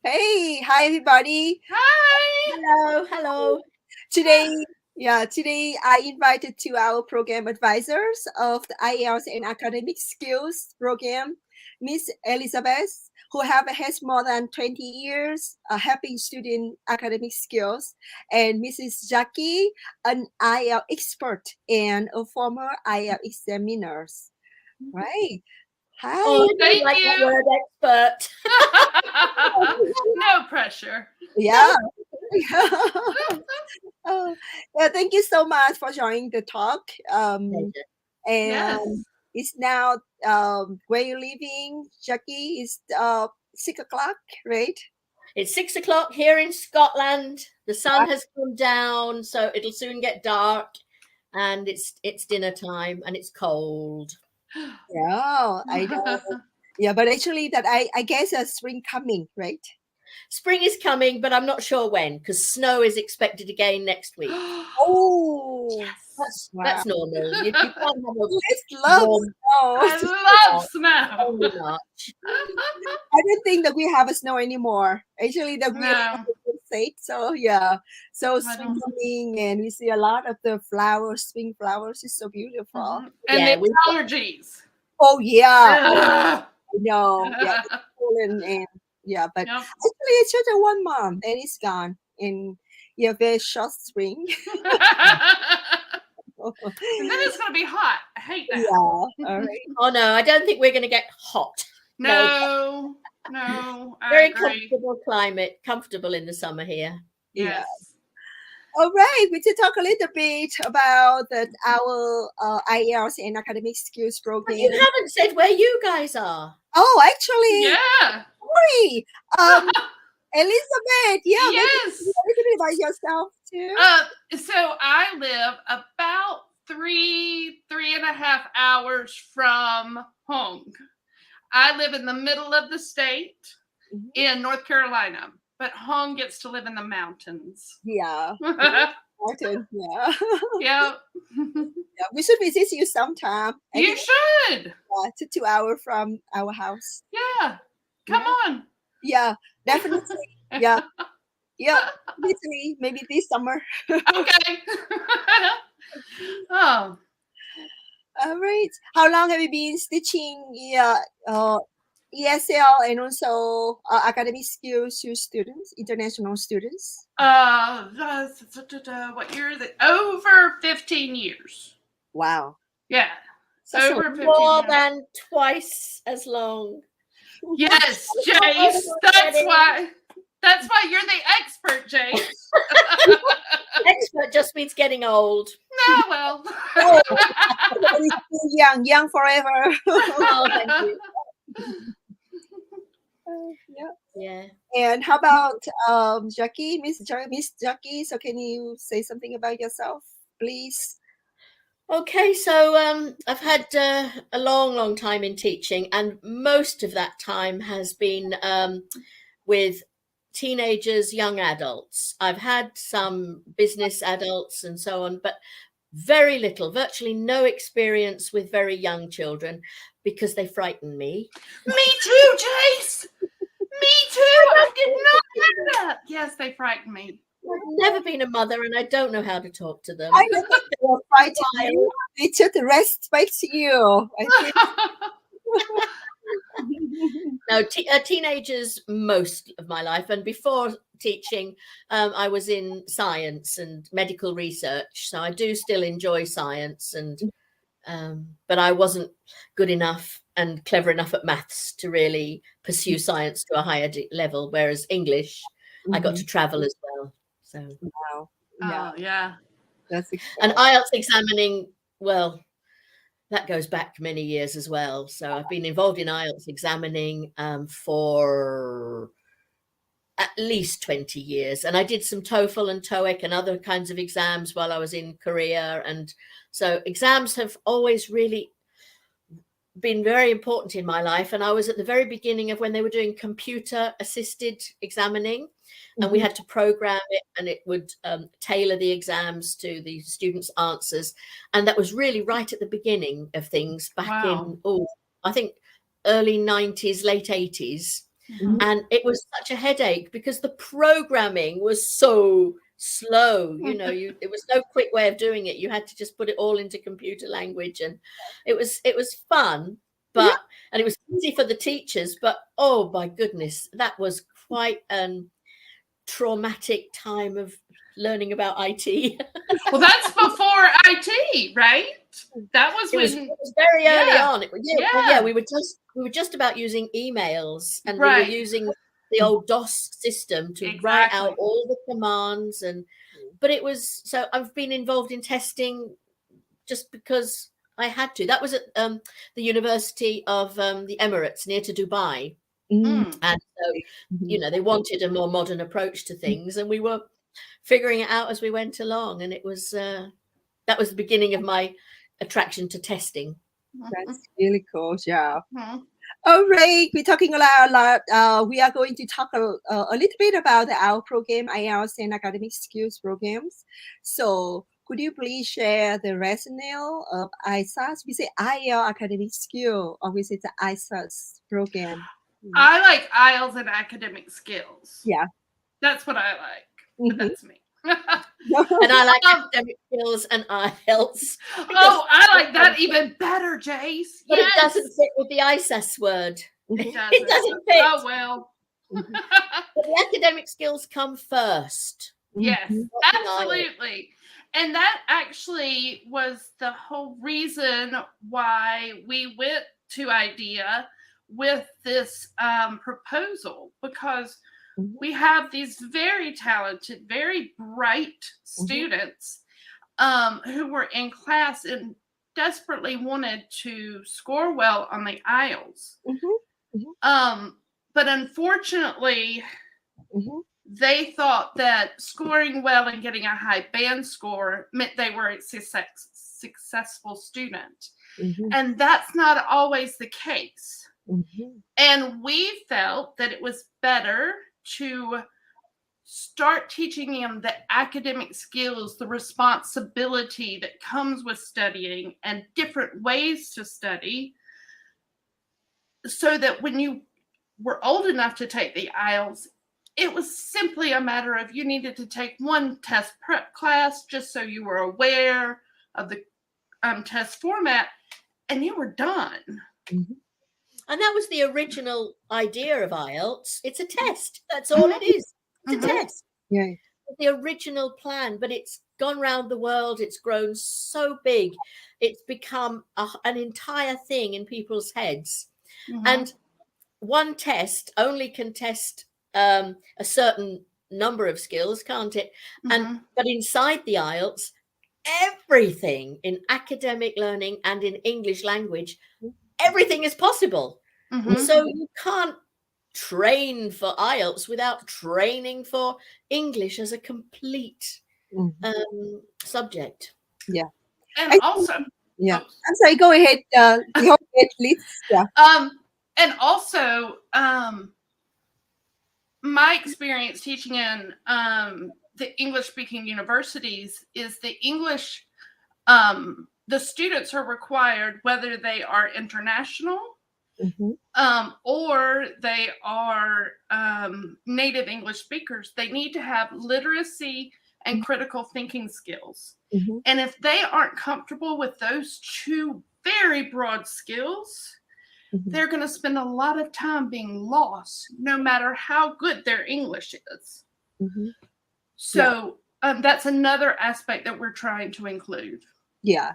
Hey, hi everybody. Hi. Hello. Today I invited to our program advisors of the IELTS and Academic Skills program, Miss Elizabeth, who has more than 20 years helping student academic skills, and Mrs. Jakie, an IELTS expert and a former IELTS examiner. Right. Hi. Oh, I Thank like that you. word expert. No pressure. Yeah. Oh, yeah, thank you so much for joining the talk. And Yes. it's now where you're living, Jakie, is 6 o'clock, right? It's 6 o'clock here in Scotland. The sun has come down, so it'll soon get dark, and it's dinner time, and it's cold. Yeah, I know. Yeah, but actually, that I guess spring coming, right? Spring is coming, but I'm not sure when, because snow is expected again next week. Oh, Yes. That's normal. You can't have a let's love warm snow. I love snow. only March. I don't think that we have a snow anymore. Actually, that we are No. in a good state. So yeah, so I spring don't- coming, and we see a lot of the flowers. Spring flowers is so beautiful. And Yeah, the allergies. Oh yeah, Ugh. I know. Yeah, it's pollen and yeah, but Yep. actually it's just a 1 month and it's gone. And yeah, very short spring. And then it's going to be hot. I hate that. Yeah. All right. Oh no, I don't think we're going to get hot. No. I Very agree. comfortable climate, comfortable in the summer here. Yes. All right, we should talk a little bit about our IELTS and academic skills program. But you haven't said where you guys are. Oh, actually, Yeah. sorry. Elizabeth, yeah, maybe Yes. a little bit about yourself too. So I live about 3.5 hours from Hong. I live in the middle of the state in North Carolina, but Hong gets to live in the mountains. Yeah, Yeah. important. Yeah. Yeah, we should visit you sometime. I you think, should. it's 2 hours from our house. Yeah, come on. Yeah, definitely. Yeah, maybe this summer. Okay. Oh, All right. How long have you been teaching ESL and also academic skills to students, international students? what year is it? Over 15 years. Wow. Yeah, That's over 15 More years. than twice as long. Yes, Jace. That's why you're the expert, Jace. Expert just means getting old. No, well. Young forever. Oh, thank you. Yeah. Yeah. And how about Jakie, Miss Jakie? So can you say something about yourself, please? Okay, so I've had a long time in teaching, and most of that time has been with teenagers, young adults. I've had some business adults and so on, but very little, virtually no experience with very young children because they frighten me. Me too, Jace. Me too. I did not know that. Yes, they frighten me. I've never been a mother, and I don't know how to talk to them. I don't think they will fight you. They just respect you. I think. No, teenagers most of my life, and before teaching, I was in science and medical research, so I do still enjoy science, and but I wasn't good enough and clever enough at maths to really pursue science to a higher level, whereas English, I got to travel as well. So Wow. Oh, yeah. That's and IELTS examining, well, that goes back many years as well. So I've been involved in IELTS examining for at least 20 years. And I did some TOEFL and TOEIC and other kinds of exams while I was in Korea. And so exams have always really been very important in my life. And I was at the very beginning of when they were doing computer assisted examining, and we had to program it, and it would tailor the exams to the students' answers. And that was really right at the beginning of things back in, I think early 90s, late 80s. And it was such a headache because the programming was so slow. It was no quick way of doing it. You had to just put it all into computer language, and it was fun, but and it was easy for the teachers, but oh my goodness, that was quite a traumatic time of learning about IT. Well, that's before IT, right? That was it was very early on. We were just about using emails, and we were using the old DOS system to write out all the commands. But it was, so I've been involved in testing just because I had to. That was at the University of the Emirates near to Dubai. And so, they wanted a more modern approach to things, and we were figuring it out as we went along. And it was, that was the beginning of my attraction to testing. That's really cool, yeah. All right, we're talking a lot. We are going to talk a little bit about our program, IELTS and academic skills programs. So could you please share the rationale of IELTS? We say IELTS academic skill, or we say the IELTS program. I like IELTS and academic skills. Yeah. That's what I like. But that's me. And I like academic skills and IELTS. Oh, I like that even better, Jace. But it doesn't fit with the ISAS word. It doesn't fit. Oh, well. But the academic skills come first. Yes, absolutely. And that actually was the whole reason why we went to IDEA with this proposal, because we have these very talented, very bright students who were in class and desperately wanted to score well on the IELTS. But unfortunately, they thought that scoring well and getting a high band score meant they were a successful student. And that's not always the case. And we felt that it was better to start teaching them the academic skills, the responsibility that comes with studying, and different ways to study, so that when you were old enough to take the IELTS, it was simply a matter of you needed to take one test prep class just so you were aware of the test format, and you were done. And that was the original idea of IELTS. It's a test. That's all it is. It's a test. Yeah. The original plan, but it's gone round the world. It's grown so big. It's become an entire thing in people's heads. And one test only can test a certain number of skills, can't it? But inside the IELTS, everything in academic learning and in English language, everything is possible. So you can't train for IELTS without training for English as a complete subject. Yeah. And also, I'm sorry, go ahead. Go ahead, please. Yeah. And also, my experience teaching in the English-speaking universities is the English, the students are required, whether they are international or they are native English speakers, they need to have literacy and critical thinking skills. And if they aren't comfortable with those two very broad skills, they're going to spend a lot of time being lost, no matter how good their English is. So that's another aspect that we're trying to include. Yeah.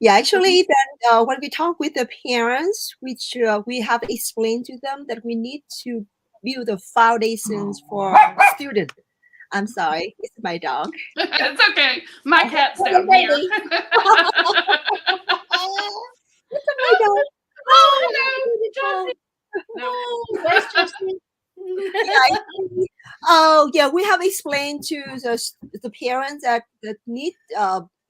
Actually, then when we talk with the parents, which we have explained to them that we need to build the foundations for students. I'm sorry, it's my dog. It's okay. My cat's down here. It's my dog. Oh, no. Where's Justin? We have explained to the parents that need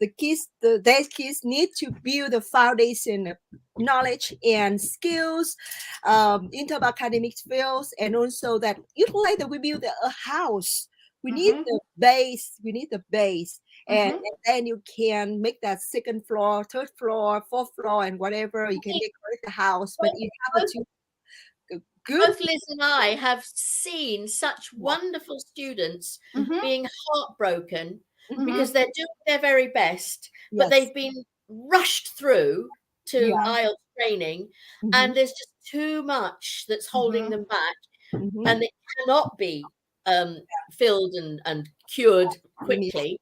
their kids need to build the foundation of knowledge and skills in terms of academic fields, and also that it's like that we build a house. We need the base. And then you can make that second floor, third floor, fourth floor, and whatever. You can decorate the house, but you have to good. Both Liz and I have seen such wonderful students being heartbroken because they're doing their very best, but they've been rushed through to IELTS training, and there's just too much that's holding them back, and it cannot be filled and cured quickly.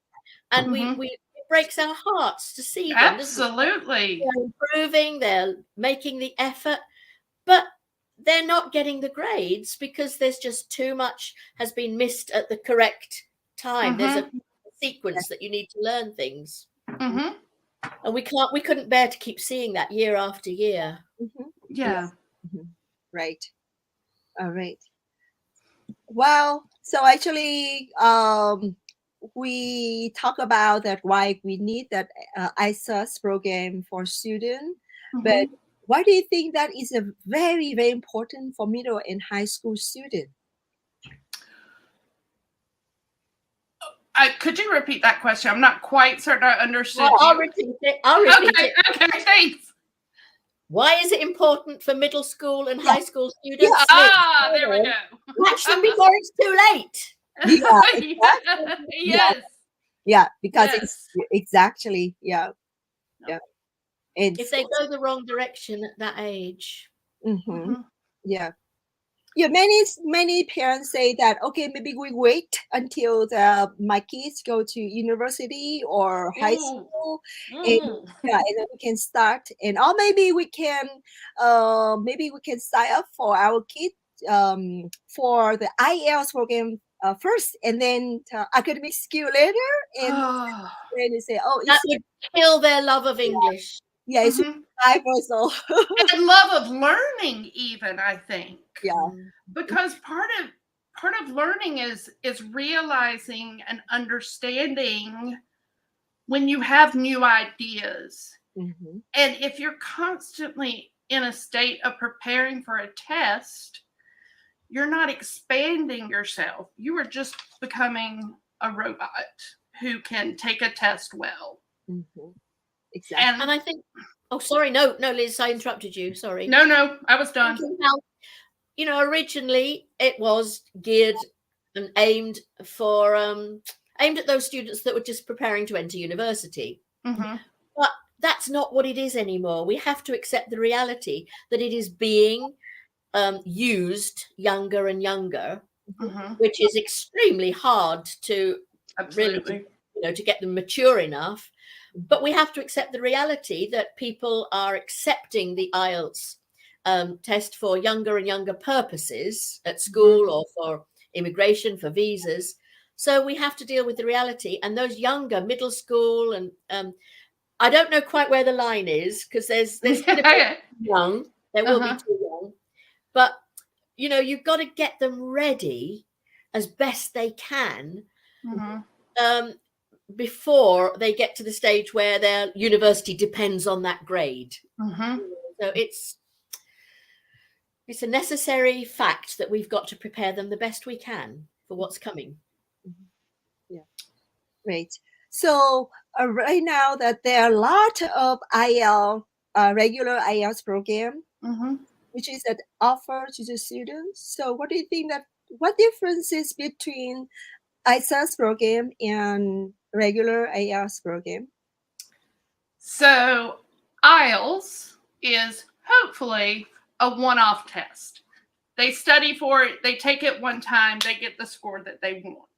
And it breaks our hearts to see them. Absolutely. They're improving, they're making the effort, but they're not getting the grades because there's just too much has been missed at the correct time. There's a sequence that you need to learn things. And we couldn't bear to keep seeing that year after year. Yeah. Right. All right. Well, so actually, we talk about that why we need that ISAS program for students, but why do you think that is a very, very important for middle and high school students? Could you repeat that question? I'm not quite certain I understood. I'll repeat it. Okay, thanks. Why is it important for middle school and high school students? There we go. Watch them before it's too late. Yes. Yeah, because it's exactly, yeah. And if they go the wrong direction at that age. Yeah. Many parents say that, okay, maybe we wait until my kids go to university or high school, and then we can start, and or maybe we can sign up for our kids for the IELTS program first, and then academic skill later, and then they say, that would kill their love of English. Yeah, it's 5 years old. And love of learning, even, I think. Yeah. Because part of learning is realizing and understanding when you have new ideas. And if you're constantly in a state of preparing for a test, you're not expanding yourself. You are just becoming a robot who can take a test well. Exactly. And I think, sorry, no, Liz, I interrupted you. Sorry. No, I was done. Now, originally it was geared and aimed at those students that were just preparing to enter university. But that's not what it is anymore. We have to accept the reality that it is being used younger and younger, which is extremely hard to really, to get them mature enough. But we have to accept the reality that people are accepting the IELTS test for younger and younger purposes at school or for immigration, for visas. So we have to deal with the reality. And those younger middle school and I don't know quite where the line is, because there's going to be young. There will be too young. But, you've got to get them ready as best they can before they get to the stage where their university depends on that grade. So it's a necessary fact that we've got to prepare them the best we can for what's coming. Yeah, great. So right now that there are a lot of IELTS, regular IELTS program, which is that offer to the students. So what do you think what differences between ISAS program and regular IELTS program? So IELTS is hopefully a one-off test. They study for it, they take it one time, they get the score that they want.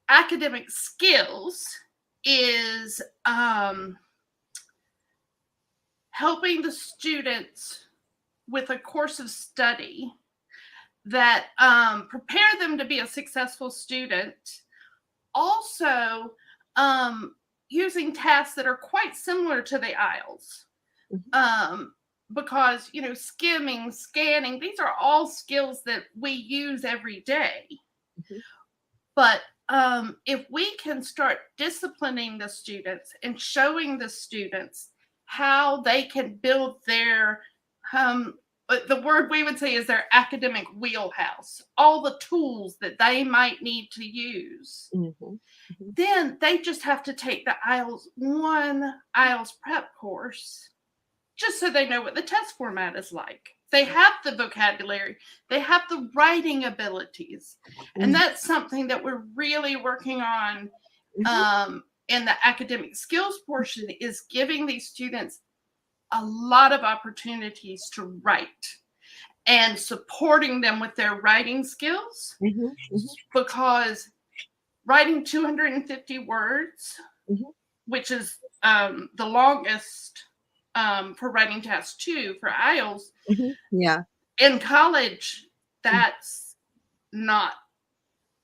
Academic skills is helping the students with a course of study that prepare them to be a successful student. Also, using tasks that are quite similar to the IELTS. Because, skimming, scanning, these are all skills that we use every day. But if we can start disciplining the students and showing the students how they can build their, the word we would say is their academic wheelhouse, all the tools that they might need to use, then they just have to take the IELTS prep course, just so they know what the test format is like. They have the vocabulary. They have the writing abilities. And that's something that we're really working on in the academic skills portion, is giving these students a lot of opportunities to write and supporting them with their writing skills, because writing 250 words, which is the longest for writing task 2 for IELTS. Yeah. In college, that's not,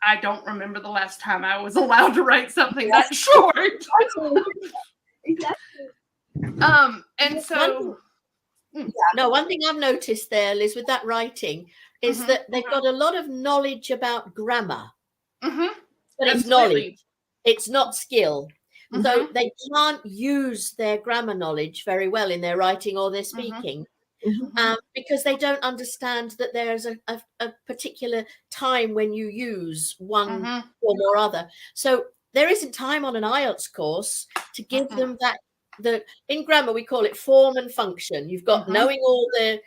I don't remember the last time I was allowed to write something that short. And so one thing I've noticed there, Liz, with that writing is that they've got a lot of knowledge about grammar, but it's knowledge, it's not skill. So they can't use their grammar knowledge very well in their writing or their speaking, because they don't understand that there's a particular time when you use one form or other. So there isn't time on an IELTS course to give them that. In grammar we call it form and function. You've got knowing all the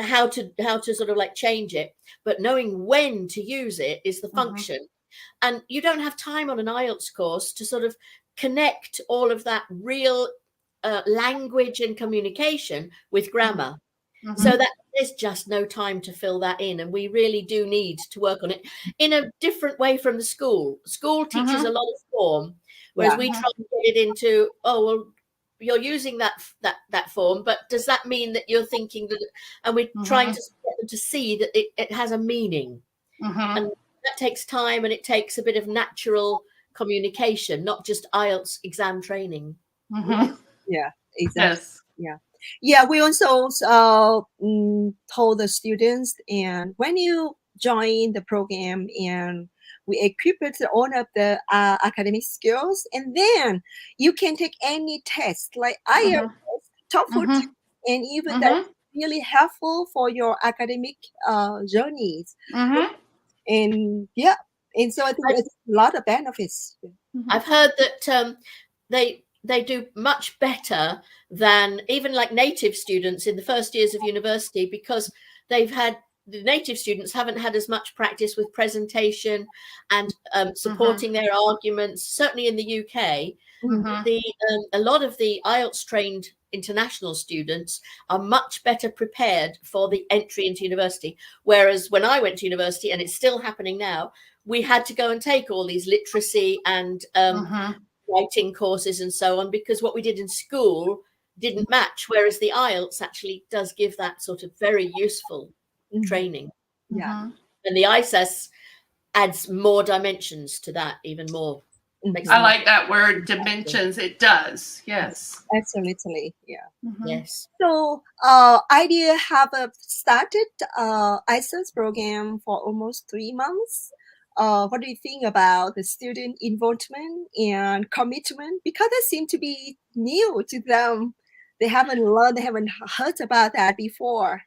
how to sort of like change it, but knowing when to use it is the function. And you don't have time on an IELTS course to sort of connect all of that real language and communication with grammar. So that there's just no time to fill that in, and we really do need to work on it in a different way from the school. School teaches a lot of form, whereas we try to get it into, oh well, you're using that form, but does that mean that you're thinking that? And we're trying to get them to see that it has a meaning, and that takes time, and it takes a bit of natural communication, not just IELTS exam training. Yeah, exactly. Yeah, we also told the students, and when you join the program, and we equip all of the academic skills, and then you can take any test like IELTS, TOEFL, and even that's really helpful for your academic journeys. And and so I think there's a lot of benefits. I've heard that they do much better than even like native students in the first years of university, because the native students haven't had as much practice with presentation and supporting their arguments. Certainly in the UK, a lot of the IELTS trained international students are much better prepared for the entry into university. Whereas when I went to university, and it's still happening now, we had to go and take all these literacy and writing courses and so on, because what we did in school didn't match, whereas the IELTS actually does give that sort of very useful training. And the ISS adds more dimensions to that, even more. I like that word, dimensions. It does. Yes. Absolutely. Yeah. Yes. So IDEA have started ISS program for almost 3 months. What do you think about the student involvement and commitment? Because that seems to be new to them. They haven't learned, they haven't heard about that before.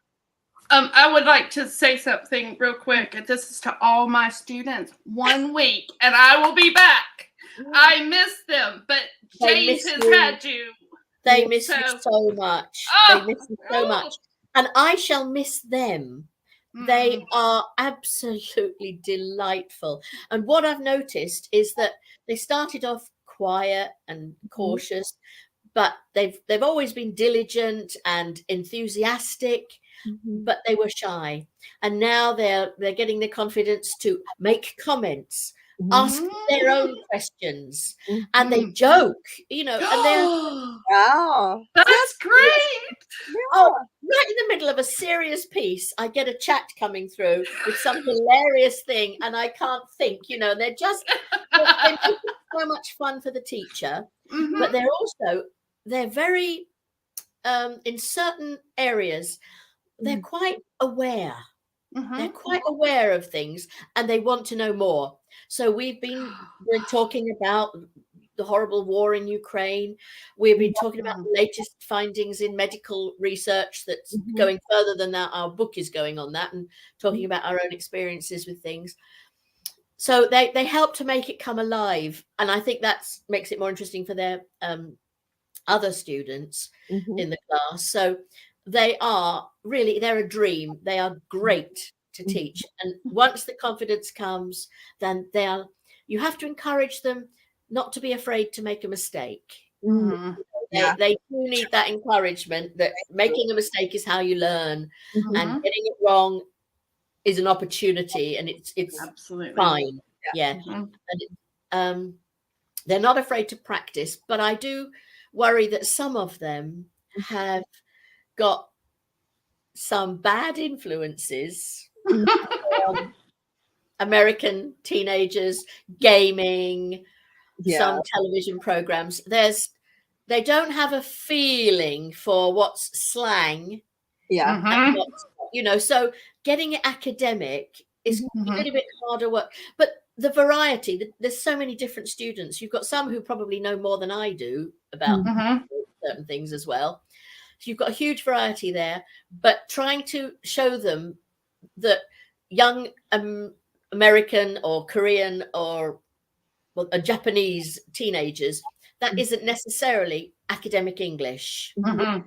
I would like to say something real quick. And this is to all my students. 1 week and I will be back. I miss them, but James has had you. They miss you so much. They miss you so much. And I shall miss them. They are absolutely delightful. And what I've noticed is that they started off quiet and cautious, but they've always been diligent and enthusiastic, but they were shy. And now they're getting the confidence to make comments, ask their own questions, and they joke, and they're wow, that's great. Oh, right in the middle of a serious piece, I get a chat coming through with some hilarious thing, and I can't think, they're make it so much fun for the teacher, but they're very in certain areas, they're quite aware. They're quite aware of things, and they want to know more. So we're talking about the horrible war in Ukraine. We've been talking about the latest findings in medical research that's going further than that. Our book is going on that, and talking about our own experiences with things. So they help to make it come alive, and I think that makes it more interesting for their other students in the class. So they're a dream. They are great to teach. And once the confidence comes, then you have to encourage them not to be afraid to make a mistake. Mhm. They do need that encouragement that making a mistake is how you learn, and getting it wrong is an opportunity, and it's Absolutely fine. Yeah. And they're not afraid to practice, but I do worry that some of them have got some bad influences from American teenagers, gaming, some television programs. They don't have a feeling for what's slang. And what's, so getting it academic is a little bit harder work. But the variety, there's so many different students. You've got some who probably know more than I do about certain things as well. So you've got a huge variety there, but trying to show them that young American or Korean or Japanese teenagers, that isn't necessarily academic English. So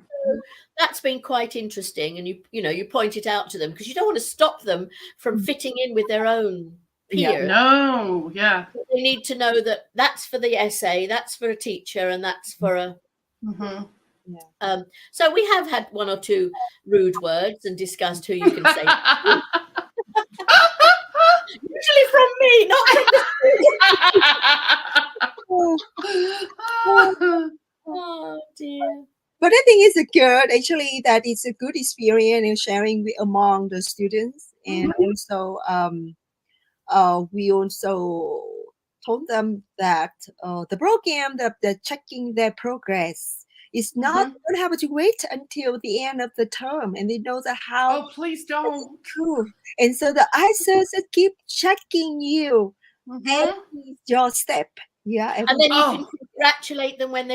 that's been quite interesting, and you point it out to them because you don't want to stop them from fitting in with their own peers. No, they need to know that that's for the essay, that's for a teacher, and that's for a. So we have had one or two rude words and discussed who you can say. Usually from me, not from the student. Oh dear. But I think it's good, actually, that it's a good experience in sharing among the students. And also, we also told them that the program, the checking their progress, is not don't have to wait until the end of the term, and they know that how. Oh, please don't. True. And so the ISOs keep checking you every your step. And then you can congratulate them when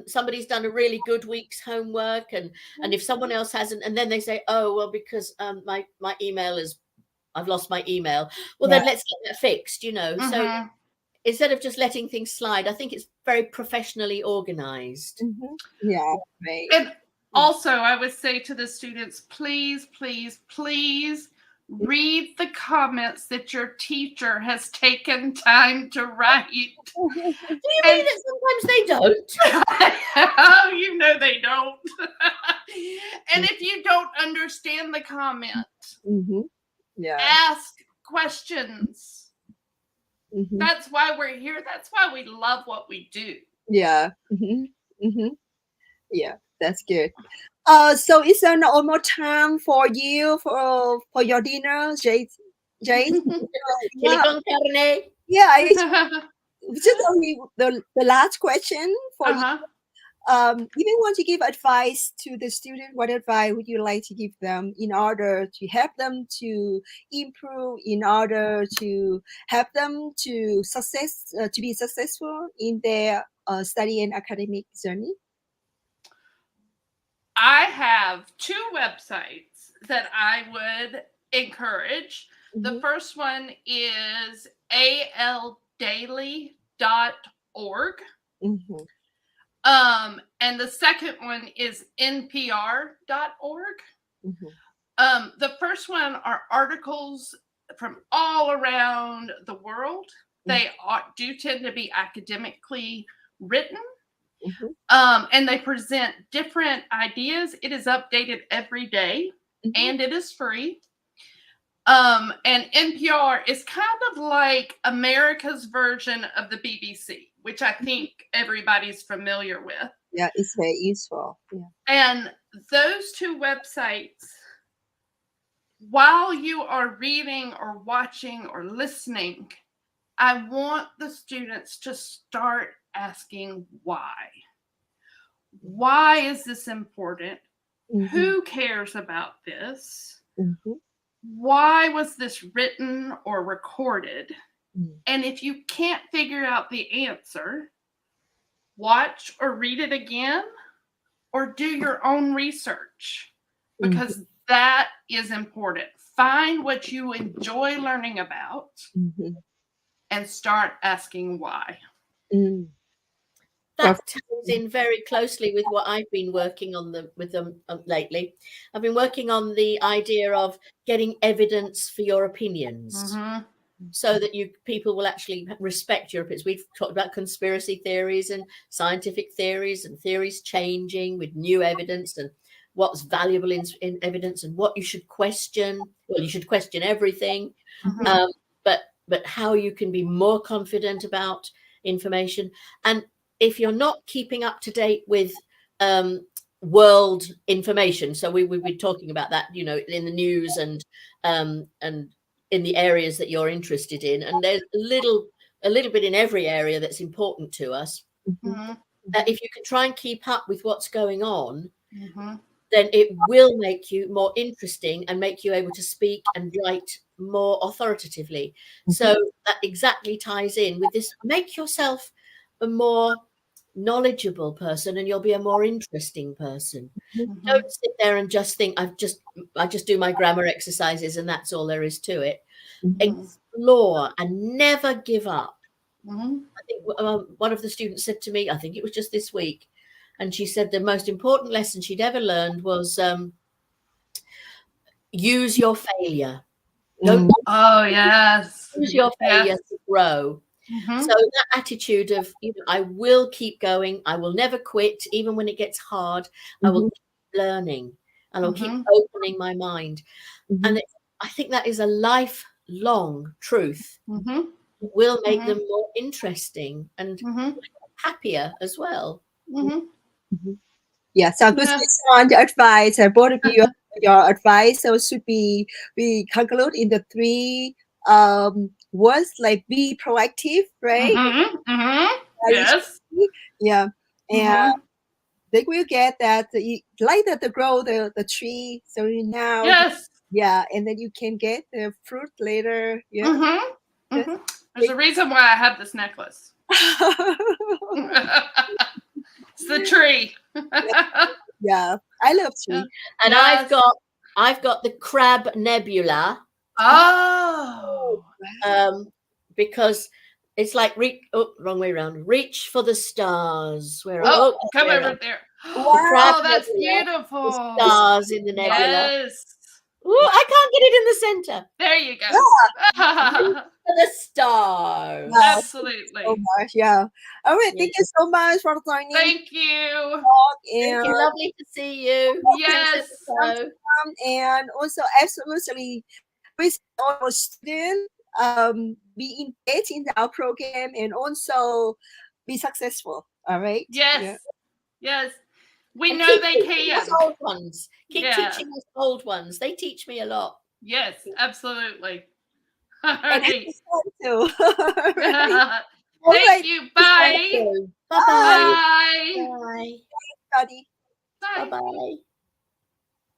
somebody's done a really good week's homework, and if someone else hasn't, and then they say, oh well, because my email I've lost my email. Well, then let's get that fixed, So instead of just letting things slide, I think it's very professionally organized. Yeah, right. And also, I would say to the students, please, please, please read the comments that your teacher has taken time to write. Do you mean that sometimes they don't? Oh, they don't. And if you don't understand the comment, ask questions. That's why we're here. That's why we love what we do. Yeah. Yeah, that's good. So is there no more time for you for your dinner, Jade? Chili con carne. Yeah, just only the last question for you. If you want to give advice to the student, what advice would you like to give them in order to help them to improve, in order to help them to be successful in their study and academic journey? I have two websites that I would encourage. The first one is aldaily.org. And the second one is npr.org. The first one are articles from all around the world. They do tend to be academically written. And they present different ideas. It is updated every day, and it is free. And NPR is kind of like America's version of the BBC, which I think everybody's familiar with. Yeah, it's very useful. Yeah. And those two websites, while you are reading or watching or listening, I want the students to start asking why. Why is this important? Who cares about this? Why was this written or recorded? And if you can't figure out the answer, watch or read it again, or do your own research, because that is important. Find what you enjoy learning about and start asking why. that ties in very closely with what I've been working on with them lately. I've been working on the idea of getting evidence for your opinions. So that people will actually respect your opinions. We've talked about conspiracy theories and scientific theories and theories changing with new evidence and what's valuable in evidence and what you should question. Well, you should question everything, but how you can be more confident about information. And if you're not keeping up to date with world information, so we've been talking about that, you know, in the news and in the areas that you're interested in, and there's a little bit in every area that's important to us. If you can try and keep up with what's going on, then it will make you more interesting and make you able to speak and write more authoritatively. So that exactly ties in with this. Make yourself a more knowledgeable person and you'll be a more interesting person. Don't sit there and just think I just do my grammar exercises and that's all there is to it. Explore and never give up. I think one of the students said to me, I think it was just this week, and she said the most important lesson she'd ever learned was use your failure. Don't use your failure to grow. So that attitude of, you know, I will keep going, I will never quit, even when it gets hard. I will keep learning and I'll keep opening my mind. And I think that is a lifelong truth. It will make them more interesting and happier as well. Yeah, so good on the advice. Both of you, your advice so should be we conclude in the 3 words like be proactive, right? Yes. Yeah, and they will get that later to grow the tree. So now, yeah, and then you can get the fruit later. Yeah. There's a reason why I have this necklace. It's the tree. Yeah, I love tree. And I've got the crab nebula. Oh. Because it's like wrong way around. Reach for the stars. Come over there. Oh, that's beautiful. The stars in the nebula. Yes. Ooh, I can't get it in the center. There you go. Yeah. The stars. Absolutely. So much, yeah. All right, thank you so much for joining. Thank you. Thank you. Lovely to see you. Yes. And also, absolutely, with our students, be engaged in our program and also be successful. All right. Yes. Yes. We and know they can. Old ones. Keep teaching us old ones. They teach me a lot. Yes, absolutely. And too. Thank you. Bye. Bye-bye. Bye. Bye. Bye. Bye. Bye-bye.